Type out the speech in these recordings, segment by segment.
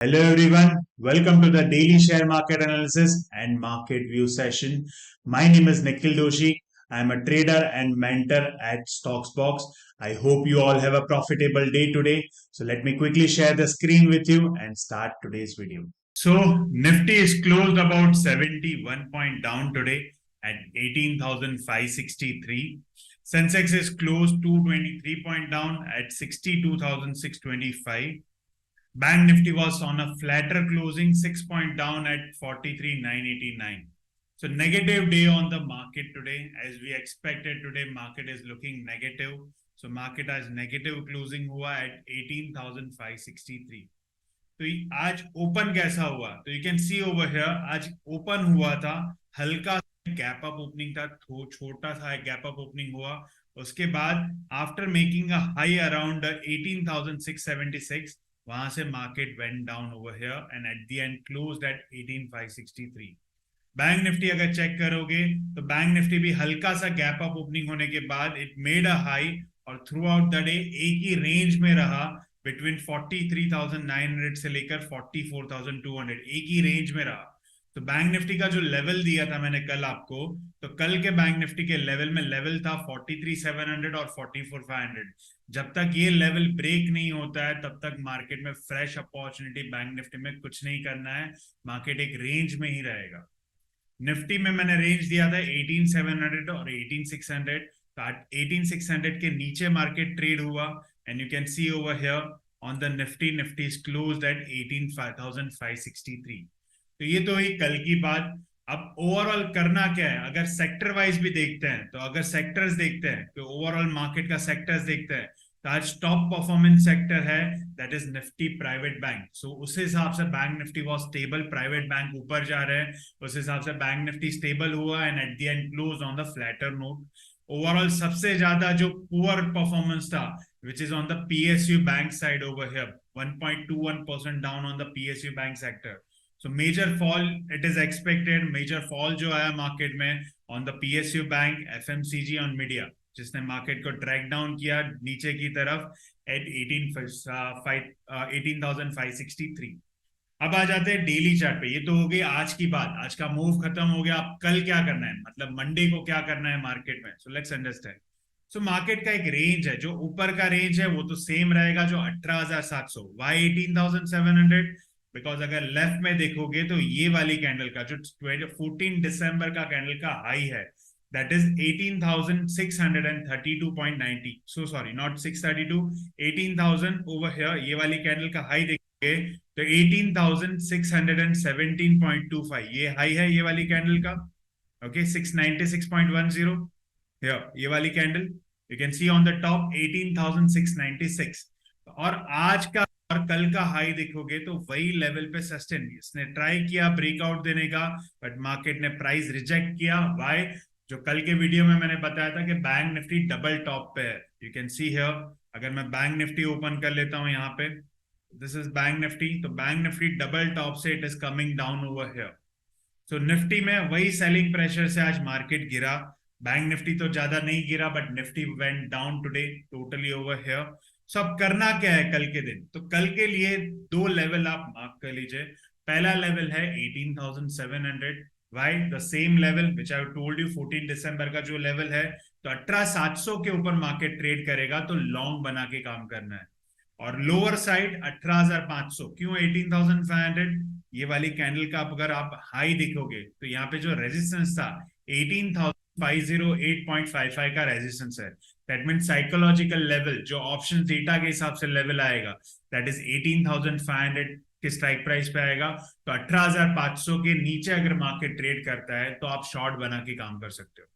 Hello everyone, welcome to the daily share market analysis and market view session. My name is Nikhil Doshi. I am a trader and mentor at Stocksbox. I hope you all have a profitable day today. So let me quickly share the screen with you and start today's video. So Nifty is closed about 71 point down today at 18,563. Sensex is closed 223 point down at 62,625. Bank Nifty was on a flatter closing, 6 point down at 43,989. So negative day on the market today. As we expected today, market is looking negative. So market has negative closing हुआ at 18,563. तो आज open कैसा हुआ? तो you can C over here, आज open हुआ था, हल्का गैप अप ओपनिंग था, छोटा सा गैप अप ओपनिंग हुआ. उसके बाद after making a high around 18,676, वहां से market went down over here and at the and closed eight 18,563. Bank Nifty अगर चेक करोगे तो बैंक निफ्टी भी हल्का सा गैप अप ओपनिंग होने के बाद इट मेड अ हाई और थ्रू आउट द डे एक ही रेंज में रहा, बिटवीन 43,900 से लेकर 44,200, एक ही रेंज में रहा. तो बैंक निफ्टी का जो लेवल दिया था मैंने कल आपको, तो कल के बैंक निफ्टी के लेवल में लेवल था 43,700 और 44,500. जब तक ये लेवल ब्रेक नहीं होता है तब तक मार्केट में फ्रेश अपॉर्चुनिटी बैंक निफ्टी में कुछ नहीं करना है, मार्केट एक रेंज में ही रहेगा. निफ्टी में मैंने रेंज दिया था 18,700 और 18,600. 18,600 के नीचे मार्केट ट्रेड हुआ and you can see over here on the Nifty is closed at 18,563. तो ये तो ही कल की बात. अब ओवरऑल करना क्या है, अगर सेक्टर वाइज भी देखते हैं तो अगर सेक्टर्स देखते हैं तो ओवरऑल मार्केट का सेक्टर्स देखते हैं तो आज टॉप परफॉर्मेंस सेक्टर है that is Nifty private bank. So उस हिसाब से bank Nifty was stable, private bank ऊपर जा रहे हैं, उस हिसाब से बैंक निफ्टी स्टेबल हुआ and at the end close on the flatter note. Overall सबसे ज्यादा जो पुअर परफॉर्मेंस था which is on the PSU bank side over here, 1.21% down on the PSU bank sector. So major fall it is expected, major fall जो आया market में on the PSU bank, FMCG और media, जिसने market को track down किया नीचे की तरफ at 18,563. अब आ जाते हैं डेली चार्ट पे. ये तो हो गई आज की बात, आज का मूव खत्म हो गया. अब कल क्या करना है, मतलब मंडे को क्या करना है मार्केट में. So let's understand. So market का एक रेंज है, जो ऊपर का रेंज है वो तो सेम रहेगा जो 18,700. वाई 18,700? बिकॉज अगर लेफ्ट में देखोगे तो ये वाली कैंडल का जो 14 दिसंबर का कैंडल का हाई है that is 18,632.90. so sorry, not 632, 18,000 over here. ये वाली कैंडल का हाई देखोगे तो 18,617.25 ये हाई है ये वाली कैंडल का. ओके, 696.10 here, ये वाली candle you can C on the top 18,696. और आज का और कल का हाई देखोगे तो वही लेवल पे सस्टेन, इसने ट्राई किया ब्रेकआउट देने का बट मार्केट ने प्राइस रिजेक्ट किया. व्हाई? जो कल के वीडियो में मैंने बताया था कि बैंक निफ्टी डबल टॉप पे है. यू कैन सी हियर, अगर मैं बैंक निफ्टी ओपन कर लेता हूं यहाँ पे, दिस इज बैंक निफ्टी, तो बैंक निफ्टी डबल टॉप से it is coming down over here. So Nifty में वही सेलिंग प्रेशर से आज मार्केट गिरा. बैंक निफ्टी तो ज्यादा नहीं गिरा but Nifty went down today totally over here. So अब करना क्या है कल के दिन, तो कल के लिए दो लेवल आप मार्क कर लीजिए. पहला लेवल है 18,700. Why? The same level which I told you 14 दिसंबर का जो लेवल है, तो 18,700 के ऊपर मार्केट ट्रेड करेगा तो लॉन्ग बना के काम करना है. और लोअर साइड 18,500. क्यों 18,500? ये वाली कैंडल का अगर आप हाई देखोगे तो यहाँ पे जो रेजिस्टेंस था 18,508.55 का रेजिस्टेंस है. दैट मीन साइकोलॉजिकल लेवल जो ऑप्शन डेटा के हिसाब से लेवल आएगा दैट इज 18,500 के स्ट्राइक प्राइस पे आएगा. तो 18,500 के नीचे अगर मार्केट ट्रेड करता है तो आप शॉर्ट बना के काम कर सकते हो.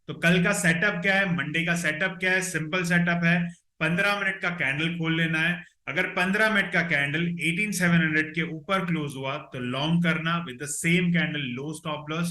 तो कल का सेटअप क्या है, मंडे का सेटअप क्या है? सिंपल सेटअप है, 15 मिनट का कैंडल खोल लेना है. अगर 15 मिनट का कैंडल 18,700 के ऊपर क्लोज हुआ तो लॉन्ग करना with the same candle low stop loss.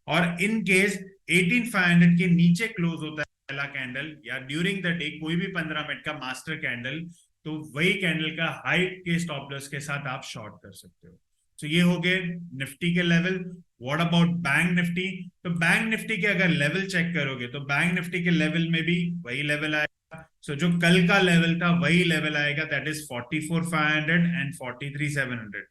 और इन केस 18,500 के नीचे क्लोज होता है पहला कैंडल या ड्यूरिंग द डे कोई भी 15 मिनट का मास्टर कैंडल, तो वही कैंडल का हाई के स्टॉप लॉस के साथ आप शॉर्ट कर सकते हो. तो ये हो गए निफ्टी के level. What about bank Nifty? तो बैंक निफ्टी के अगर लेवल चेक करोगे तो बैंक निफ्टी के लेवल में भी वही लेवल आएगा सो जो कल का लेवल था वही लेवल आएगा, दैट इज 44,500 एंड 43,700।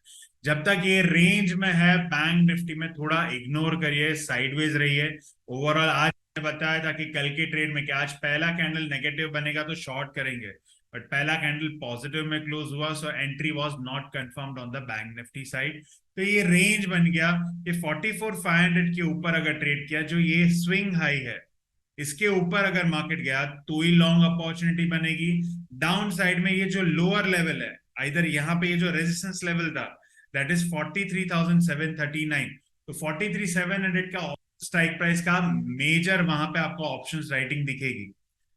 जब तक ये रेंज में है बैंक निफ्टी में थोड़ा इग्नोर करिए, साइडवेज रहिए। ओवरऑल आज बताया था कि कल के ट्रेड में कि आज पहला कैंडल नेगेटिव बनेगा तो शॉर्ट करेंगे, बट पहला कैंडल पॉजिटिव में क्लोज हुआ, so entry was not confirmed on the bank Nifty side. तो ये रेंज बन गया कि 44,500 के ऊपर अगर ट्रेड किया, जो ये स्विंग हाई है, इसके ऊपर अगर मार्केट गया तो ही लॉन्ग अपॉर्चुनिटी बनेगी। डाउन साइड में ये जो लोअर लेवल है, इधर यहाँ पे ये जो रेजिस्टेंस लेवल था दैट इज 43,739, तो 43,700 का स्ट्राइक प्राइस का मेजर वहां पे आपको ऑप्शंस राइटिंग दिखेगी।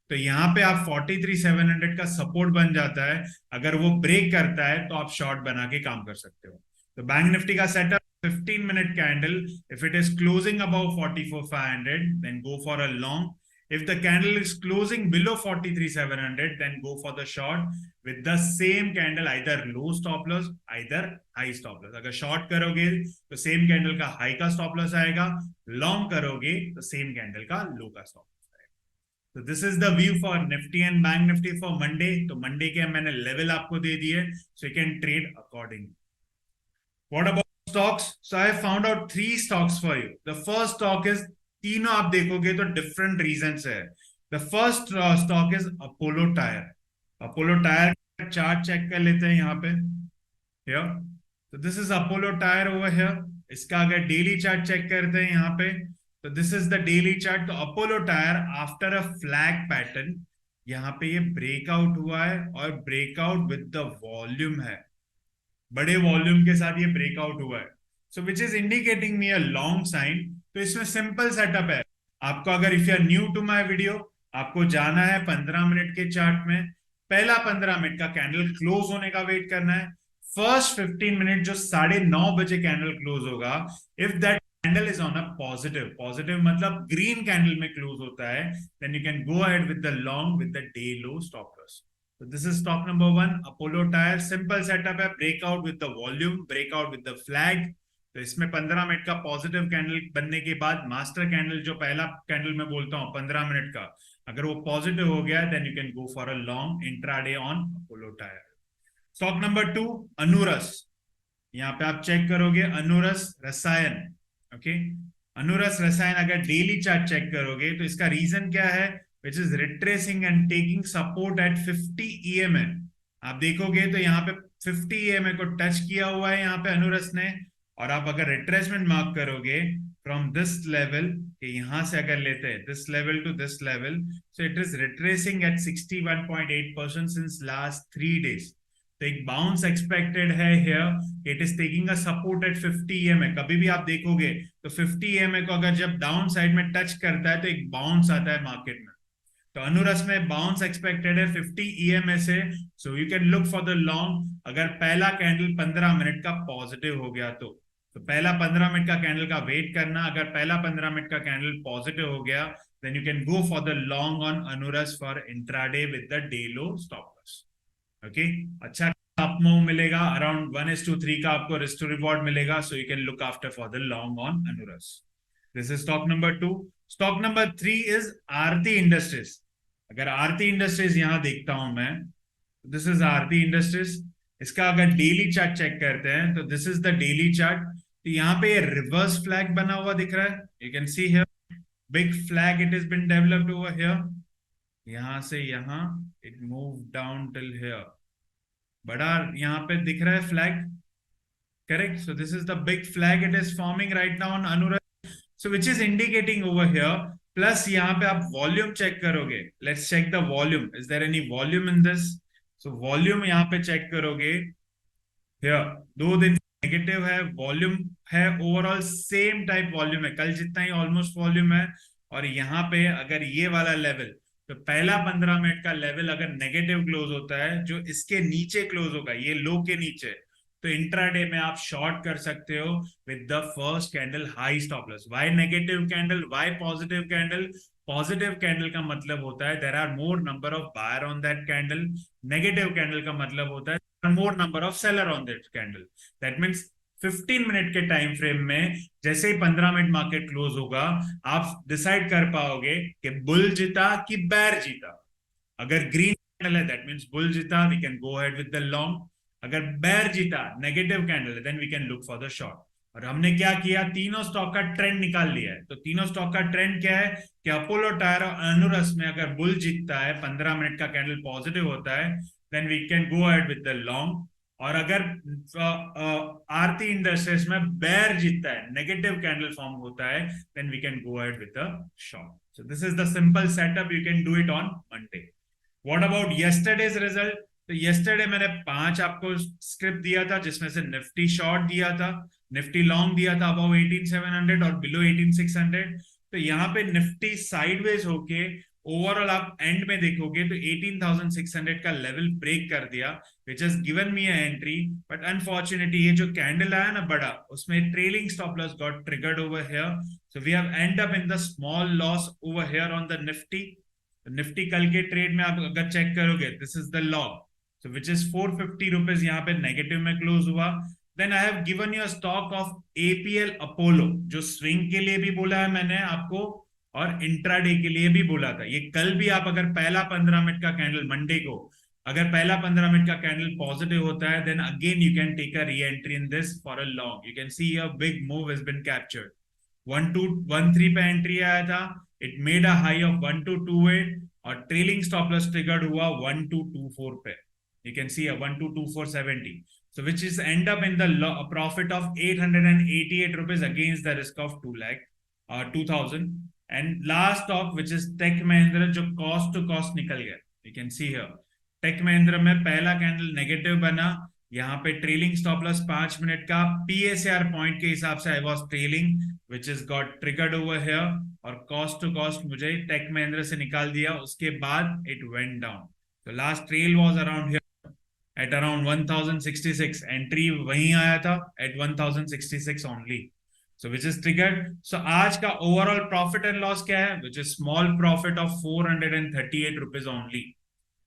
तो यहाँ पे आप 43,700 का सपोर्ट बन जाता है, अगर वो ब्रेक करता है तो आप शॉर्ट बना के काम कर सकते हो। तो बैंक निफ्टी का setup 15-minute candle, if it is closing above 44,500 then go for a long. If the candle is closing below 43,700 then go for the short with the same candle, either low stop loss either high stop loss। अगर short करोगे तो same candle का high का stop loss आएगा, long करोगे तो same candle का low का stop loss आएगा। तो this is the view for Nifty and Bank Nifty for Monday। तो Monday के मैंने level आपको दे दिए, so you can trade accordingly। What about stocks? So I have found out 3 stocks for you। The first stock is, तीनों आप देखोगे तो different reasons है। The first stock is Apollo Tyre। Apollo Tyre का chart check कर लेते हैं यहाँ पे। Here, so this is Apollo Tyre over here। इसका अगर डेली चार्ट चेक करते हैं यहाँ पे, तो this is the daily chart. तो Apollo tyre after a flag pattern यहाँ पे ये ब्रेकआउट हुआ है, और ब्रेकआउट विद द वॉल्यूम है, बड़े वॉल्यूम के साथ ये ब्रेकआउट हुआ है, so which is indicating me a long sign. तो इसमें सिंपल सेटअप है। आपको अगर if you are new to my video, आपको जाना है 15 मिनट के चार्ट में, पहला 15 मिनट का कैंडल क्लोज होने का वेट करना है। फर्स्ट 15 मिनट जो 9:30 बजे कैंडल क्लोज होगा, if that candle is on a positive, positive मतलब ग्रीन कैंडल में क्लोज होता है, then you can go ahead with the long with the day low stop loss. So this is stock number 1, Apollo Tyre। Simple setup है, breakout with the volume, breakout with the flag. तो इसमें 15 minute का positive candle बनने के बाद master candle, जो पहला candle मैं बोलता हूँ 15 मिनट का, अगर वो पॉजिटिव हो गया then you can go for a long intraday on Apollo Tyre. Stock number 2, अनुरस। यहाँ पे आप चेक करोगे अनुरस रसायन, ओके। अनुरस रसायन अगर डेली चार्ट चेक करोगे तो इसका रीजन क्या है, which is retracing and taking support at 50 EMA। आप देखोगे तो यहाँ पे 50 EMA को टच किया हुआ है यहाँ पे अनुरस ने, और आप अगर रिट्रेसमेंट मार्क करोगे फ्रॉम दिस लेवल, यहां से अगर लेते हैं this level to this level, so it is retracing at 61.8% since last 3 days। तो एक बाउंस एक्सपेक्टेड है here, it is taking a support at 50 EMA। कभी भी आप देखोगे तो 50 EMA को अगर जब डाउन साइड में टच करता है तो एक बाउंस आता है मार्केट में। तो अनुरस में बाउंस एक्सपेक्टेड है 50 EMA से, सो you can look for the long. अगर पहला कैंडल 15 मिनट का पॉजिटिव हो गया तो पहला 15 मिनट का कैंडल का वेट करना। अगर पहला 15 मिनट का कैंडल पॉजिटिव हो गया then you can go for the long on अनुरस for intraday with the day low stop loss, okay. अच्छा अप मूव मिलेगा, अराउंड 1:3 का आपको रिस्क टू रिवॉर्ड मिलेगा, so you can look after for the long on अनुरस। This is stock number 2। Stock number 3 is Aarti industries. अगर Aarti industries यहां देखता हूं मैं, दिस इज आरती इंडस्ट्रीज। इसका अगर डेली चार्ट चेक करते हैं तो this is the daily chart. तो यहाँ पे रिवर्स फ्लैग बना हुआ दिख रहा है, you can see here big flag, it is been developed over here. यहां से यहां it move down till here, बड़ा यहाँ पे दिख रहा है flag, correct. So this is the big flag it is forming right now on अनुरस, so which is indicating over here. Plus यहाँ पे आप वॉल्यूम चेक करोगे, let's check the volume, is there any volume in this. So volume यहाँ पे check करोगे, here 2 दिन negative है, वॉल्यूम है ओवरऑल सेम टाइप वॉल्यूम है, कल जितना ही ऑलमोस्ट वॉल्यूम है। और यहाँ पे अगर ये वाला लेवल, तो पहला 15 मिनट का लेवल अगर नेगेटिव क्लोज होता है, जो इसके नीचे क्लोज होगा, ये लो के नीचे, तो इंट्राडे में आप शॉर्ट कर सकते हो with the first candle high stop loss. Why negative candle, why positive candle? Positive candle का मतलब होता है there are more number of buyer on that candle. Negative candle का मतलब होता है more number of seller on that candle. That means 15 minute के time frame में जैसे ही 15 मिनट मार्केट क्लोज होगा, आप डिसाइड कर पाओगे कि बुल जीता कि बैर जीता। अगर ग्रीन कैंडल है दैट मींस बुल जीता, we can go ahead with the long. अगर बेयर जीता, नेगेटिव कैंडल है, then we can look for the short. और हमने क्या किया, तीनों स्टॉक का ट्रेंड निकाल लिया है. तो तीनों स्टॉक का ट्रेंड क्या है कि अपोलो टायर और अनुरस में अगर बुल जीतता है, 15 मिनट का कैंडल पॉजिटिव होता है, then we can go ahead with the long. और अगर आरती इंडस्ट्रीज में बेयर जीतता है, नेगेटिव कैंडल फॉर्म होता है, then we can go ahead with the short. So this is the simple setup, you can do it on Monday. What about yesterday's result? तो yesterday मैंने 5 आपको स्क्रिप्ट दिया था, जिसमें से निफ्टी शॉर्ट दिया था, निफ्टी लॉन्ग दिया था अबव 18700 और बिलो 18600. तो यहाँ पे निफ्टी साइडवेज होके ओवरऑल आप एंड में देखोगे तो 18600 का लेवल ब्रेक कर दिया, which has given me a entry. But unfortunately ये जो कैंडल आया ना बड़ा, उसमें trailing stop loss got triggered over here. So we have end up in the small loss over here on the Nifty. Nifty कल के ट्रेड में आप अगर चेक करोगे, this is the log, so which is 450 rupees यहाँ पे नेगेटिव में close हुआ. Then I have given you stock of APL Apollo, जो स्विंग के लिए भी बोला है मैंने आपको और इंट्राडे के लिए भी बोला था. ये कल भी आप अगर पहला 15 मिनट का कैंडल मंडे को, अगर पहला 15 मिनट का कैंडल पॉजिटिव होता है, then again you can take a re entry in this for a long. You can see a big move has been captured. 1213 पे एंट्री आया था, it made a high of 1228 और trailing stop loss triggered हुआ 1224 पे. You can see a 122470, so which is end up in the profit of 888 rupees against the risk of 2 lakh 2000. And last stock which is Tech Mahindra, जो cost to cost निकल गया. You can see here Tech Mahindra में पहला candle negative बना, यहाँ पे trailing stop loss 5 minute का PSR point के हिसाब से I was trailing, which is got triggered over here, और cost to cost मुझे Tech Mahindra से निकाल दिया. उसके बाद it went down. So last trail was around here at around 1066. Entry वहीं आया था at 1066 only, so which is triggered. So आज का overall profit and loss क्या है, which is small profit of 438 rupees only.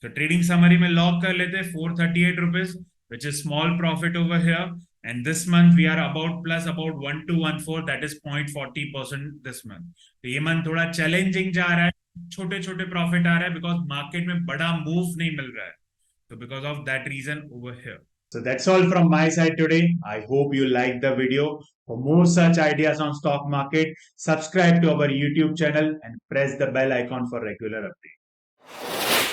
So trading summary में log कर लेते 438 rupees, which is small profit over here. And this month we are about plus about 1214, that is 0.40% this month. तो ये month थोड़ा challenging जा रहा है, छोटे छोटे profit आ रहा है because market में बड़ा move नहीं मिल रहा है. So because of that reason over here. So that's all from my side today. I hope you liked the video. For more such ideas on stock market, subscribe to our YouTube channel and press the bell icon for regular updates.